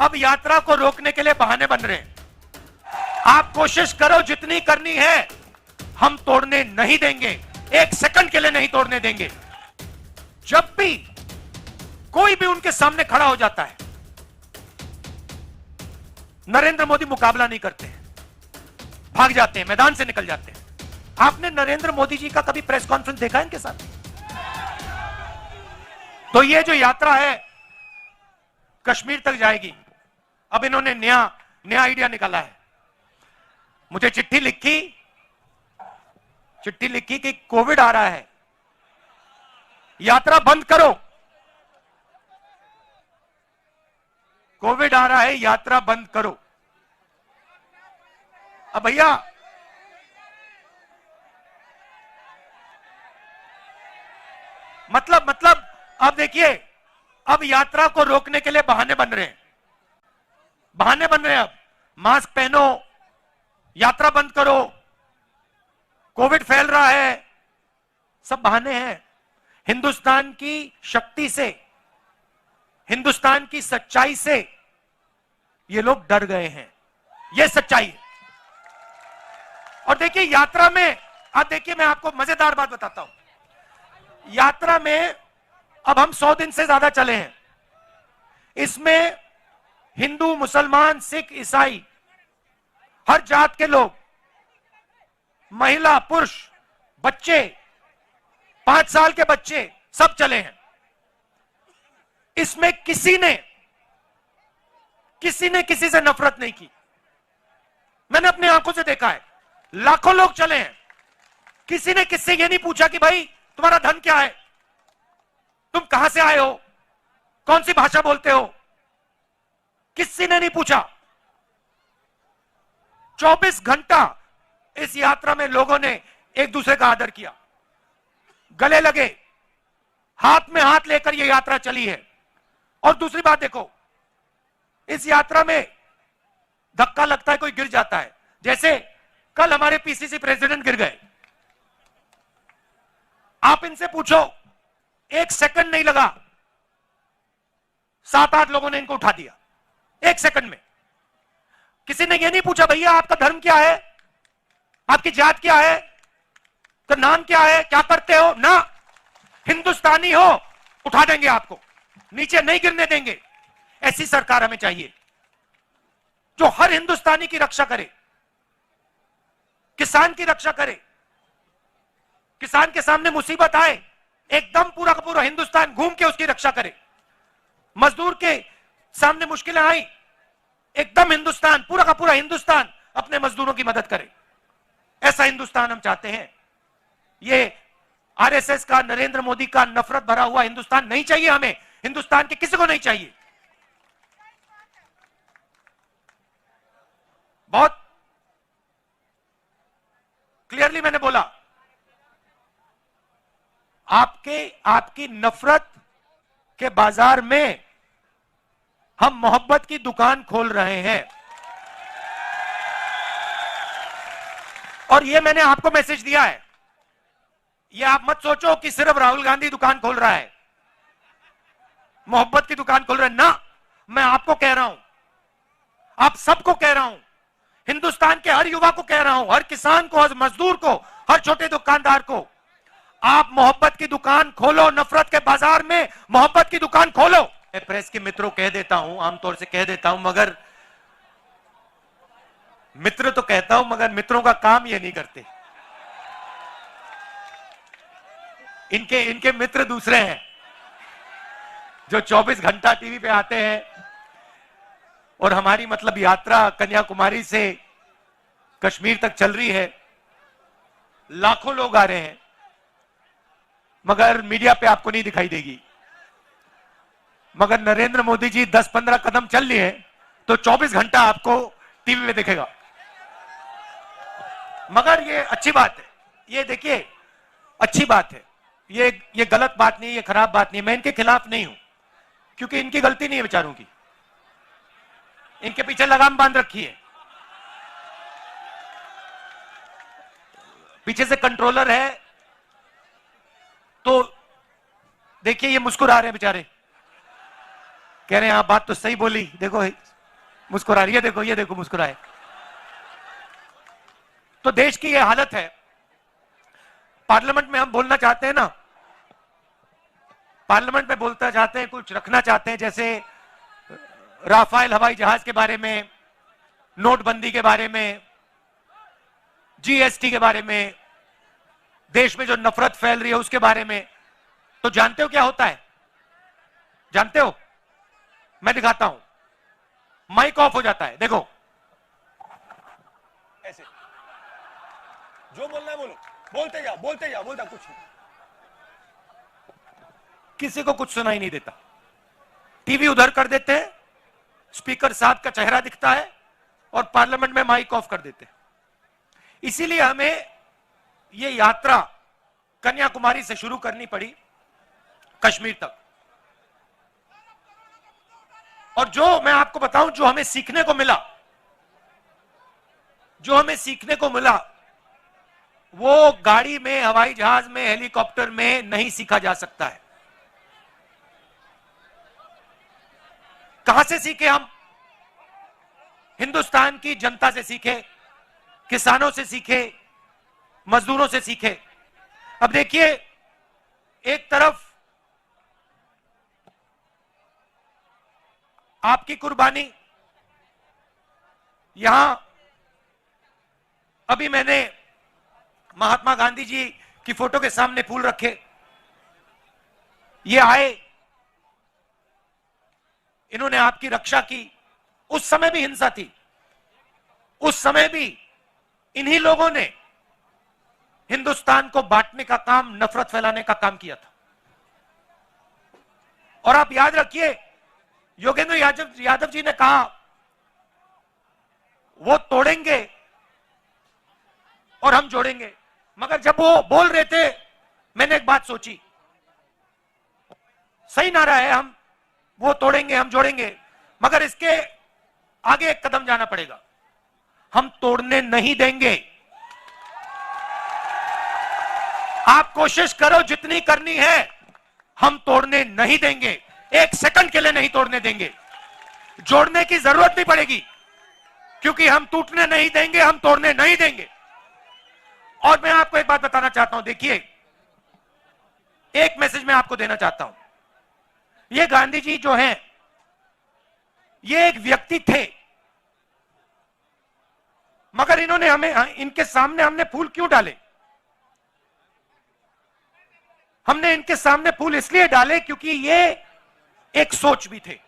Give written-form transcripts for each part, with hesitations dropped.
अब यात्रा को रोकने के लिए बहाने बन रहे हैं। आप कोशिश करो जितनी करनी है, हम तोड़ने नहीं देंगे, एक सेकंड के लिए नहीं तोड़ने देंगे। जब भी कोई भी उनके सामने खड़ा हो जाता है, नरेंद्र मोदी मुकाबला नहीं करते हैं, भाग जाते हैं, मैदान से निकल जाते हैं। आपने नरेंद्र मोदी जी का कभी प्रेस कॉन्फ्रेंस देखा है इनके साथ? तो ये जो यात्रा है कश्मीर तक जाएगी। अब इन्होंने नया आइडिया निकाला है। मुझे चिट्ठी लिखी कि कोविड आ रहा है, यात्रा बंद करो। कोविड आ रहा है, यात्रा बंद करो। अब भैया मतलब अब देखिए, अब यात्रा को रोकने के लिए बहाने बन रहे हैं। अब मास्क पहनो, यात्रा बंद करो, कोविड फैल रहा है, सब बहाने हैं। हिंदुस्तान की शक्ति से, हिंदुस्तान की सच्चाई से ये लोग डर गए हैं। ये सच्चाई है। और देखिए यात्रा में, अब देखिए मैं आपको मजेदार बात बताता हूं। यात्रा में अब हम 100 दिन से ज्यादा चले हैं। इसमें हिंदू, मुसलमान, सिख, ईसाई, हर जात के लोग, महिला, पुरुष, बच्चे, 5 साल के बच्चे, सब चले हैं। इसमें किसी ने किसी से नफरत नहीं की। मैंने अपनी आंखों से देखा है, लाखों लोग चले हैं। किसी ने किससे यह नहीं पूछा कि भाई तुम्हारा धन क्या है, तुम कहां से आए हो, कौन सी भाषा बोलते हो, किसी ने नहीं पूछा। 24 घंटा इस यात्रा में लोगों ने एक दूसरे का आदर किया, गले लगे, हाथ में हाथ लेकर यह यात्रा चली है। और दूसरी बात देखो, इस यात्रा में धक्का लगता है, कोई गिर जाता है। जैसे कल हमारे पीसीसी प्रेसिडेंट गिर गए। आप इनसे पूछो, एक सेकंड नहीं लगा, 7-8 लोगों ने इनको उठा दिया एक सेकंड में। किसी ने यह नहीं पूछा भैया आपका धर्म क्या है, आपकी जात क्या है, तो नाम क्या है, क्या करते हो ना, हिंदुस्तानी हो उठा देंगे आपको, नीचे नहीं गिरने देंगे। ऐसी सरकार हमें चाहिए जो हर हिंदुस्तानी की रक्षा करे, किसान की रक्षा करे। किसान के सामने मुसीबत आए, एकदम पूरा का पूरा हिंदुस्तान घूम के उसकी रक्षा करे। मजदूर के सामने मुश्किलें आई, एकदम हिंदुस्तान, पूरा का पूरा हिंदुस्तान अपने मजदूरों की मदद करे। ऐसा हिंदुस्तान हम चाहते हैं। ये आरएसएस का, नरेंद्र मोदी का नफरत भरा हुआ हिंदुस्तान नहीं चाहिए हमें। हिंदुस्तान के किसी को नहीं चाहिए। बहुत क्लियरली मैंने बोला, आपकी नफरत के बाजार में हम मोहब्बत की दुकान खोल रहे हैं। और ये मैंने आपको मैसेज दिया है। ये आप मत सोचो कि सिर्फ राहुल गांधी दुकान खोल रहा है, मोहब्बत की दुकान खोल रहा है ना। मैं आपको कह रहा हूं, आप सबको कह रहा हूं, हिंदुस्तान के हर युवा को कह रहा हूं, हर किसान को, हर मजदूर को, हर छोटे दुकानदार को, आप मोहब्बत की दुकान खोलो। नफरत के बाजार में मोहब्बत की दुकान खोलो। मैं प्रेस के मित्रों कह देता हूं, आमतौर से कह देता हूं, मगर मित्र तो कहता हूं, मगर मित्रों का काम ये नहीं करते। इनके मित्र दूसरे हैं जो 24 घंटा टीवी पे आते हैं। और हमारी मतलब यात्रा कन्याकुमारी से कश्मीर तक चल रही है, लाखों लोग आ रहे हैं, मगर मीडिया पे आपको नहीं दिखाई देगी। मगर नरेंद्र मोदी जी 10-15 कदम चल लिए तो 24 घंटा आपको टीवी में दिखेगा। मगर ये अच्छी बात है, ये देखिए अच्छी बात है, ये गलत बात नहीं, ये खराब बात नहीं। मैं इनके खिलाफ नहीं हूं, क्योंकि इनकी गलती नहीं है बेचारों की, इनके पीछे लगाम बांध रखी है। पीछे से कंट्रोलर है, तो देखिए ये मुस्कुरा रहे हैं बेचारे, कह रहे हैं आप बात तो सही बोली, देखो मुस्कुरा रही है, देखो ये देखो मुस्कुराए। तो देश की ये हालत है। पार्लियामेंट में हम बोलना चाहते हैं ना, पार्लियामेंट में बोलना चाहते हैं, कुछ रखना चाहते हैं, जैसे राफेल हवाई जहाज के बारे में, नोटबंदी के बारे में, जीएसटी के बारे में, देश में जो नफरत फैल रही है उसके बारे में। तो जानते हो क्या होता है? जानते हो? मैं दिखाता हूं, माइक ऑफ हो जाता है, देखो ऐसे जो बोलना है बोलो, बोलते जाओ बोलते जाओ, बोलता कुछ नहीं, किसी को कुछ सुनाई नहीं देता। टीवी उधर कर देते हैं, स्पीकर साहब का चेहरा दिखता है और पार्लियामेंट में माइक ऑफ कर देते हैं। इसीलिए हमें यह यात्रा कन्याकुमारी से शुरू करनी पड़ी कश्मीर तक। और जो मैं आपको बताऊं, जो हमें सीखने को मिला, जो हमें सीखने को मिला, वो गाड़ी में, हवाई जहाज में, हेलीकॉप्टर में नहीं सीखा जा सकता है। कहां से सीखे हम? हिंदुस्तान की जनता से सीखे, किसानों से सीखे, मजदूरों से सीखे। अब देखिए, एक तरफ आपकी कुर्बानी, यहां अभी मैंने महात्मा गांधी जी की फोटो के सामने फूल रखे, ये आए, इन्होंने आपकी रक्षा की। उस समय भी हिंसा थी, उस समय भी इन्हीं लोगों ने हिंदुस्तान को बांटने का काम, नफरत फैलाने का काम किया था। और आप याद रखिए, योगेंद्र यादव जी ने कहा वो तोड़ेंगे और हम जोड़ेंगे। मगर जब वो बोल रहे थे, मैंने एक बात सोची, सही नारा है, हम वो तोड़ेंगे हम जोड़ेंगे, मगर इसके आगे एक कदम जाना पड़ेगा। हम तोड़ने नहीं देंगे। आप कोशिश करो जितनी करनी है, हम तोड़ने नहीं देंगे, एक सेकंड के लिए नहीं तोड़ने देंगे। जोड़ने की जरूरत नहीं पड़ेगी, क्योंकि हम टूटने नहीं देंगे, हम तोड़ने नहीं देंगे। और मैं आपको एक बात बताना चाहता हूं, देखिए, एक मैसेज मैं आपको देना चाहता हूं। ये गांधी जी जो हैं, ये एक व्यक्ति थे, मगर इन्होंने हमें, इनके सामने हमने फूल क्यों डाले? हमने इनके सामने फूल इसलिए डाले क्योंकि ये एक सोच भी थे।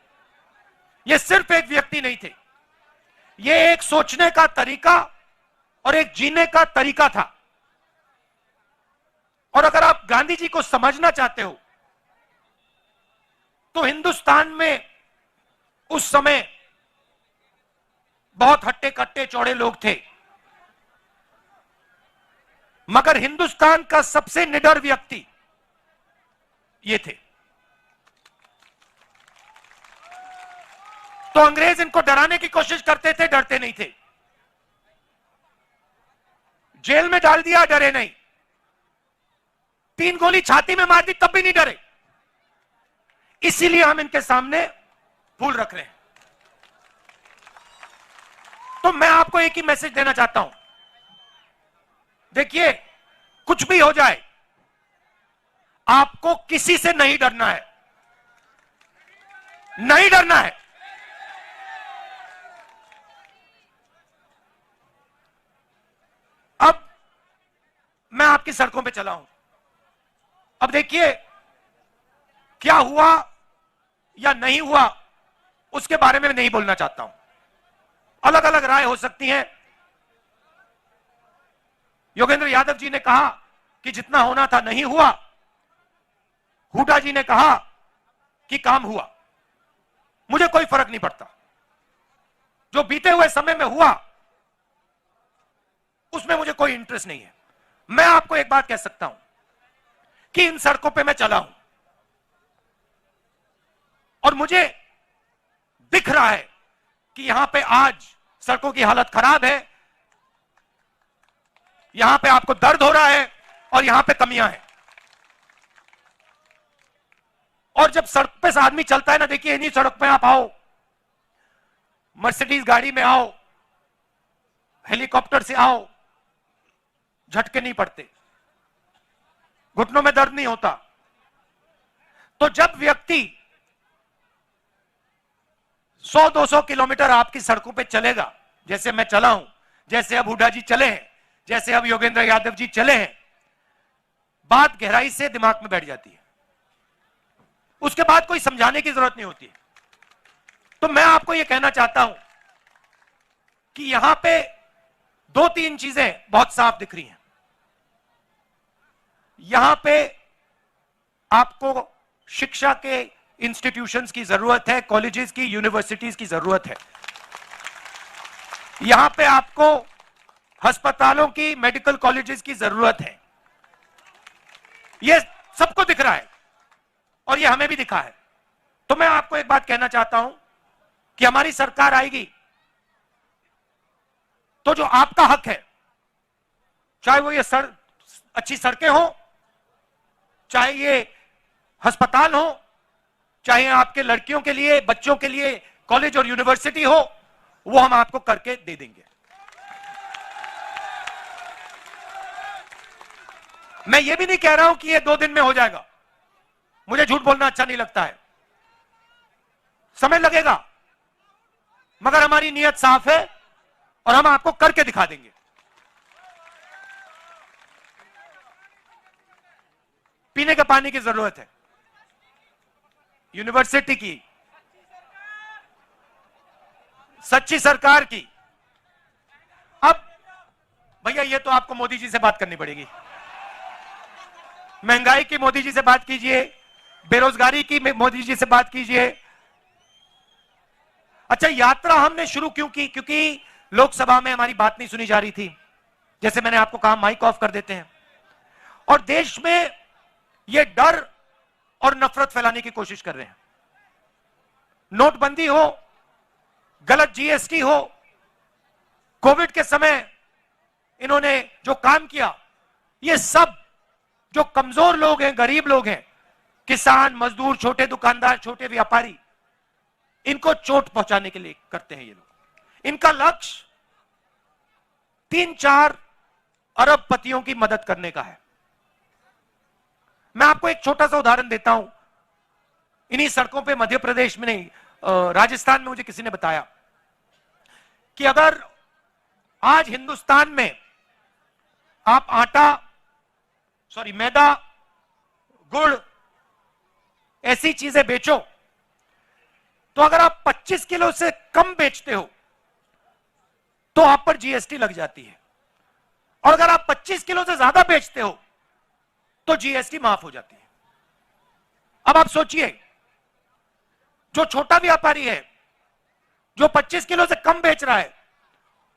ये सिर्फ एक व्यक्ति नहीं थे, ये एक सोचने का तरीका और एक जीने का तरीका था। और अगर आप गांधी जी को समझना चाहते हो, तो हिंदुस्तान में उस समय बहुत हट्टे कट्टे चौड़े लोग थे, मगर हिंदुस्तान का सबसे निडर व्यक्ति ये थे। तो अंग्रेज इनको डराने की कोशिश करते थे, डरते नहीं थे। जेल में डाल दिया, डरे नहीं। 3 गोली छाती में मार दी, तब भी नहीं डरे। इसीलिए हम इनके सामने फूल रख रहे हैं। तो मैं आपको एक ही मैसेज देना चाहता हूं, देखिए, कुछ भी हो जाए, आपको किसी से नहीं डरना है, नहीं डरना है। अब मैं आपकी सड़कों पे चला हूं। अब देखिए, क्या हुआ या नहीं हुआ, उसके बारे में नहीं बोलना चाहता हूं। अलग अलग राय हो सकती है। योगेंद्र यादव जी ने कहा कि जितना होना था नहीं हुआ, हुड्डा जी ने कहा कि काम हुआ। मुझे कोई फर्क नहीं पड़ता, जो बीते हुए समय में हुआ उसमें मुझे कोई इंटरेस्ट नहीं है। मैं आपको एक बात कह सकता हूं कि इन सड़कों पे मैं चला हूं और मुझे दिख रहा है कि यहां पे आज सड़कों की हालत खराब है, यहां पे आपको दर्द हो रहा है और यहां पे कमियां हैं। और जब सड़क पे से आदमी चलता है ना, देखिए इन्हीं सड़क पे आप आओ, मर्सिडीज गाड़ी में आओ, हेलीकॉप्टर से आओ, झटके नहीं पड़ते, घुटनों में दर्द नहीं होता। तो जब व्यक्ति 100-200 किलोमीटर आपकी सड़कों पे चलेगा, जैसे मैं चला हूं, जैसे अब हुड्डा जी चले हैं, जैसे अब योगेंद्र यादव जी चले हैं, बात गहराई से दिमाग में बैठ जाती है। उसके बाद कोई समझाने की जरूरत नहीं होती है। तो मैं आपको यह कहना चाहता हूं कि यहां पे 2-3 चीजें बहुत साफ दिख रही हैं। यहां पे आपको शिक्षा के इंस्टीट्यूशंस की जरूरत है, कॉलेजेस की, यूनिवर्सिटीज की जरूरत है। यहां पे आपको अस्पतालों की, मेडिकल कॉलेजेस की जरूरत है। यह सबको दिख रहा है और यह हमें भी दिखा है। तो मैं आपको एक बात कहना चाहता हूं कि हमारी सरकार आएगी तो जो आपका हक है, चाहे वो ये अच्छी सड़कें हो, चाहे ये अस्पताल हो, चाहे आपके लड़कियों के लिए, बच्चों के लिए कॉलेज और यूनिवर्सिटी हो, वो हम आपको करके दे देंगे। मैं ये भी नहीं कह रहा हूं कि ये 2 दिन में हो जाएगा, मुझे झूठ बोलना अच्छा नहीं लगता है, समय लगेगा, मगर हमारी नीयत साफ है और हम आपको करके दिखा देंगे। पीने के पानी की जरूरत है, यूनिवर्सिटी की, सच्ची सरकार की। अब भैया ये तो आपको मोदी जी से बात करनी पड़ेगी। महंगाई की मोदी जी से बात कीजिए, बेरोजगारी की मोदी जी से बात कीजिए। अच्छा, यात्रा हमने शुरू क्यों की? क्योंकि लोकसभा में हमारी बात नहीं सुनी जा रही थी। जैसे मैंने आपको कहा, माइक ऑफ कर देते हैं और देश में ये डर और नफरत फैलाने की कोशिश कर रहे हैं। नोटबंदी हो, गलत जीएसटी हो, कोविड के समय इन्होंने जो काम किया, ये सब जो कमजोर लोग हैं, गरीब लोग हैं, किसान, मजदूर, छोटे दुकानदार, छोटे व्यापारी, इनको चोट पहुंचाने के लिए करते हैं ये लोग। इनका लक्ष्य 3-4 अरबपतियों की मदद करने का है। मैं आपको एक छोटा सा उदाहरण देता हूं। इन्हीं सड़कों पे, मध्य प्रदेश में नहीं, राजस्थान में मुझे किसी ने बताया कि अगर आज हिंदुस्तान में आप मैदा, गुड़, ऐसी चीजें बेचो, तो अगर आप 25 किलो से कम बेचते हो तो आप पर जीएसटी लग जाती है, और अगर आप 25 किलो से ज्यादा बेचते हो तो जीएसटी माफ हो जाती है। अब आप सोचिए, जो छोटा व्यापारी है, जो 25 किलो से कम बेच रहा है,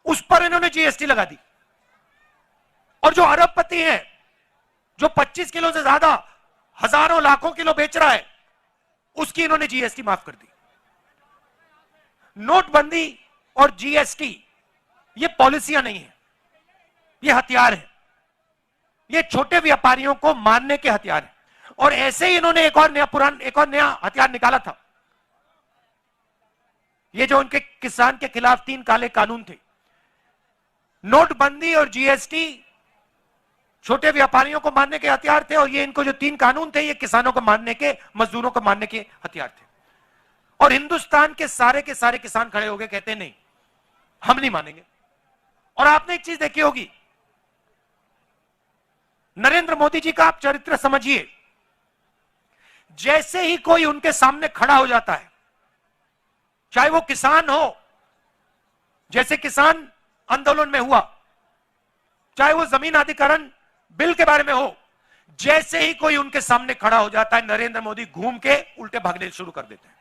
उस पर इन्होंने जीएसटी लगा दी, और जो अरबपति है, जो 25 किलो से ज्यादा हजारों लाखों किलो बेच रहा है, उसकी इन्होंने जीएसटी माफ कर दी। नोटबंदी और जीएसटी ये पॉलिसियां नहीं है, ये हथियार है। ये छोटे व्यापारियों को मारने के हथियार है। और ऐसे ही इन्होंने एक और नया हथियार निकाला था। ये जो उनके किसान के खिलाफ 3 काले कानून थे, नोटबंदी और जीएसटी छोटे व्यापारियों को मारने के हथियार थे, और ये इनको जो 3 कानून थे, ये किसानों को मारने के, मजदूरों को मारने के हथियार थे। और हिंदुस्तान के सारे किसान खड़े हो गए, कहते नहीं, हम नहीं मानेंगे। और आपने एक चीज देखी होगी, नरेंद्र मोदी जी का आप चरित्र समझिए, जैसे ही कोई उनके सामने खड़ा हो जाता है, चाहे वो किसान हो, जैसे किसान आंदोलन में हुआ, चाहे वो जमीन अधिग्रहण बिल के बारे में हो, जैसे ही कोई उनके सामने खड़ा हो जाता है, नरेंद्र मोदी घूम के उल्टे भागने शुरू कर देते हैं।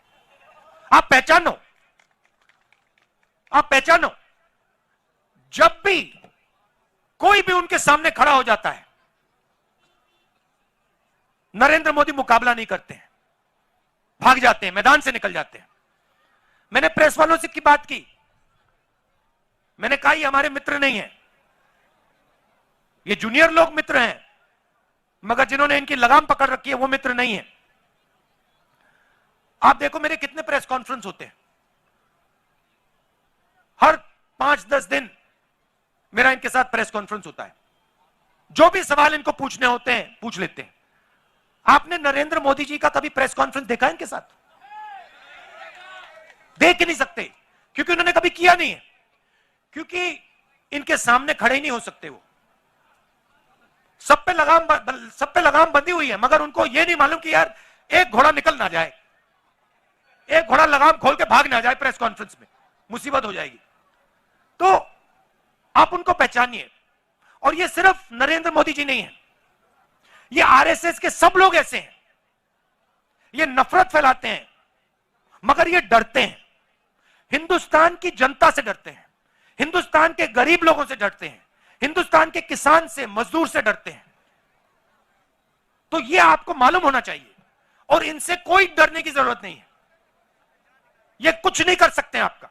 आप पहचानो, जब भी कोई भी उनके सामने खड़ा हो जाता है, नरेंद्र मोदी मुकाबला नहीं करते हैं, भाग जाते हैं, मैदान से निकल जाते हैं। मैंने प्रेस वालों से की बात की, मैंने कहा ये हमारे मित्र नहीं है, ये जूनियर लोग मित्र हैं, मगर जिन्होंने इनकी लगाम पकड़ रखी है वो मित्र नहीं है। आप देखो मेरे कितने प्रेस कॉन्फ्रेंस होते हैं, हर 5-10 दिन मेरा इनके साथ प्रेस कॉन्फ्रेंस होता है। जो भी सवाल इनको पूछने होते हैं पूछ लेते हैं। आपने नरेंद्र मोदी जी का कभी प्रेस कॉन्फ्रेंस देखा है इनके साथ? देख ही नहीं सकते, क्योंकि उन्होंने कभी किया नहीं है, क्योंकि इनके सामने खड़े ही नहीं हो सकते। वो सब पे लगाम बंधी हुई है, मगर उनको यह नहीं मालूम कि यार एक घोड़ा निकल ना जाए, एक घोड़ा लगाम खोल के भाग ना जाए प्रेस कॉन्फ्रेंस में, मुसीबत हो जाएगी। तो आप उनको पहचानिए। और ये सिर्फ नरेंद्र मोदी जी नहीं है, ये आरएसएस के सब लोग ऐसे हैं। ये नफरत फैलाते हैं, मगर ये डरते हैं, हिंदुस्तान की जनता से डरते हैं, हिंदुस्तान के गरीब लोगों से डरते हैं, हिंदुस्तान के किसान से, मजदूर से डरते हैं। तो ये आपको मालूम होना चाहिए, और इनसे कोई डरने की जरूरत नहीं है। ये कुछ नहीं कर सकते हैं आपका।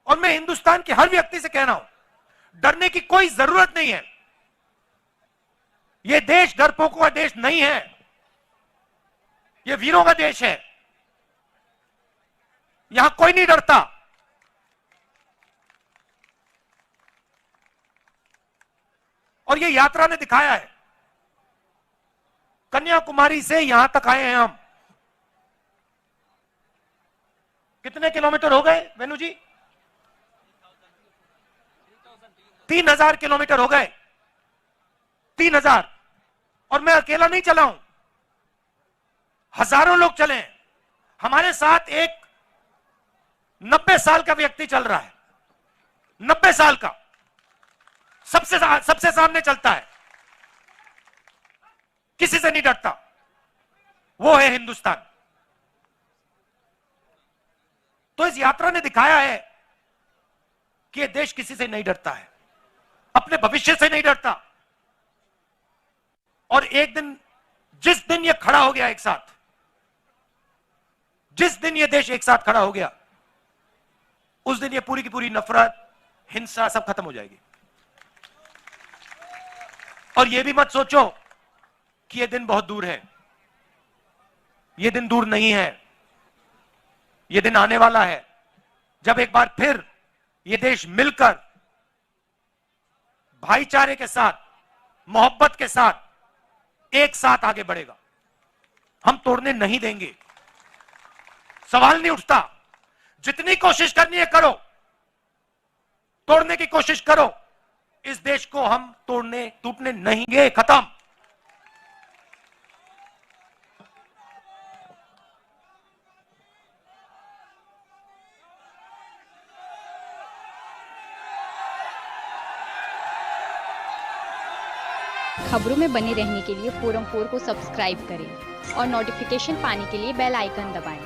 और मैं हिंदुस्तान के हर व्यक्ति से कह रहा हूं, डरने की कोई जरूरत नहीं है। यह देश डरपोकों का देश नहीं है, यह वीरों का देश है। यहां कोई नहीं डरता। और यह यात्रा ने दिखाया है। कन्याकुमारी से यहां तक आए हैं हम। कितने किलोमीटर हो गए वेनु जी? 3000 किलोमीटर हो गए, 3000। और मैं अकेला नहीं चला हूं, हजारों लोग चले हैं। हमारे साथ एक 90 साल का व्यक्ति चल रहा है, 90 साल का, सबसे सामने चलता है, किसी से नहीं डरता। वो है हिंदुस्तान। तो इस यात्रा ने दिखाया है कि यह देश किसी से नहीं डरता है, अपने भविष्य से नहीं डरता। और एक दिन, जिस दिन यह खड़ा हो गया एक साथ, जिस दिन यह देश एक साथ खड़ा हो गया, उस दिन यह पूरी की पूरी नफरत, हिंसा सब खत्म हो जाएगी। और यह भी मत सोचो कि यह दिन बहुत दूर है। यह दिन दूर नहीं है, यह दिन आने वाला है, जब एक बार फिर यह देश मिलकर भाईचारे के साथ, मोहब्बत के साथ, एक साथ आगे बढ़ेगा। हम तोड़ने नहीं देंगे, सवाल नहीं उठता। जितनी कोशिश करनी है करो, तोड़ने की कोशिश करो। इस देश को हम टूटने नहीं देंगे। खत्म। खबरों में बने रहने के लिए फोरम 4 को सब्सक्राइब करें और नोटिफिकेशन पाने के लिए बेल आइकन दबाएं।